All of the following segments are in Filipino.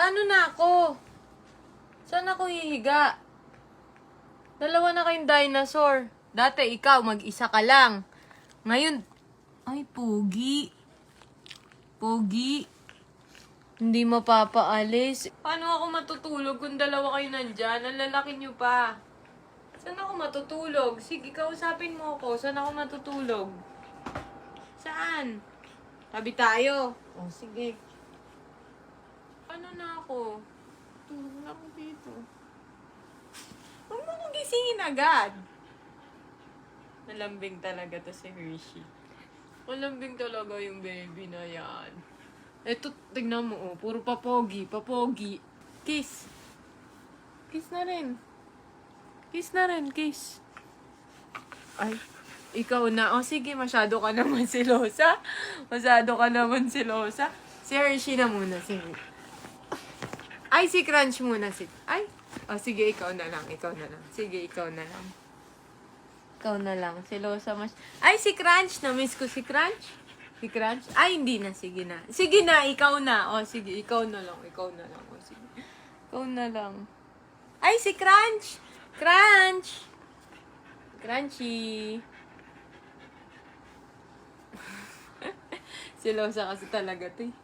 Paano na ako? Saan ako hihiga? Dalawa na kayong dinosaur. Dati ikaw, mag-isa ka lang. Ngayon, ay, pogi. Pogi. Hindi mapapaalis. Paano ako matutulog kung dalawa kayo nandyan? Ang lalaki nyo pa. Saan ako matutulog? Sige, kausapin mo ako. Saan ako matutulog? Saan? Tabi tayo. O, sige. Ano na ako? Tulog na ako dito. Huwag mo kong gisingin agad. Malambing talaga to si Hershey. Malambing talaga yung baby na yan. Eto, tignan mo, oh. Puro papogi, papogi. Kiss. Kiss na rin. Kiss na rin, kiss. Ay, ikaw na. Oh, sige, masyado ka naman silosa. Masyado ka naman silosa. Si Hershey na muna, sige. Ay, si Crunch muna. Ay, oh, sige, ikaw na lang. Ikaw na lang. Sige, ikaw na lang. Ikaw na lang. Silosa mas... Ay, si Crunch. Na-miss ko si Crunch. Si Crunch. Ay, hindi na. Sige na. Sige na, ikaw na. Oh, sige, ikaw na lang. Ikaw na lang. Oh, sige. Ikaw na lang. Ay, si Crunch. Crunch. Crunchy. Silosa kasi talaga to eh.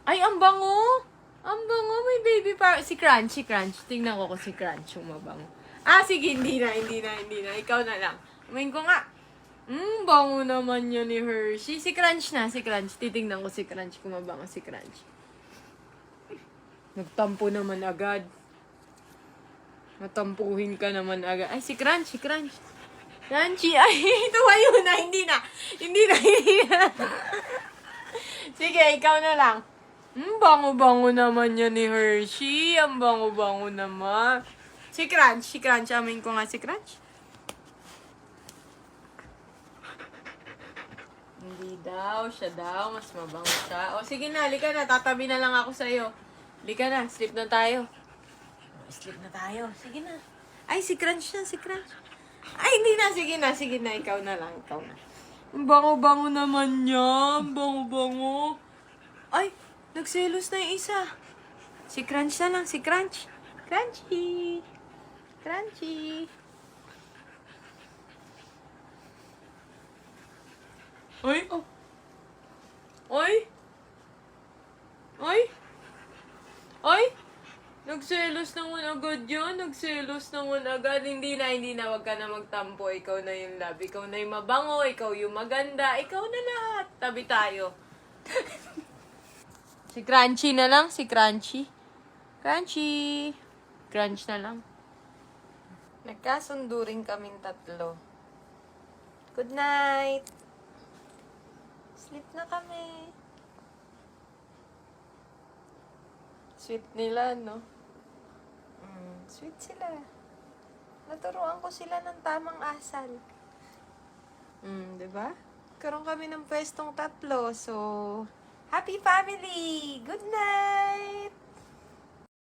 Ay, ang bango. Ang bango, may baby pa. Si Crunch, si Crunch. Tingnan ko kung si Crunch yung mabango. Ah, sige, hindi na. Ikaw na lang. Umain ko nga. Bango naman yun ni Hershey. Si Crunch na, si Crunch. Titingnan ko si Crunch kung mabango si Crunch. Nagtampo naman agad. Natampuhin ka naman agad. Ay, si Crunch, si Crunch. Crunchy, ay, tumayo na. Hindi na. Sige, ikaw na lang. Bango-bango naman yan ni Hershey. Ang bango-bango naman. Si Crunch. Amin ko nga si Crunch. Hindi daw, siya daw. Mas mabango siya. O, sige na, halika na. Tatabi na lang ako sa'yo. Halika na, sleep na tayo. Sleep na tayo. Sige na. Ay, si Crunch na, si Crunch. Ay, hindi na. Sige na. Ikaw na lang, ikaw na. Ang bango-bango naman niya. Ang bango-bango. Ay, nagselos na yung isa. Si Crunch na lang, si Crunch. Crunchy. Crunchy. Ay, oh. Ay. Ay. Ay. Nagselos naman agad yan. Nagselos naman agad. Hindi na. Huwag ka na magtampo. Ikaw na yung love. Ikaw na yung mabango. Ikaw yung maganda. Ikaw na lahat. Tabi tayo. Si Crunchy na lang. Si Crunchy. Crunchy. Crunch na lang. Nagkasundo rin kaming tatlo. Good night. Sleep na kami. Sweet nila, no? Sweet sila. Naturuan ko sila ng tamang asal. Diba? Karoon kami ng pwestong tatlo. So, happy family! Good night!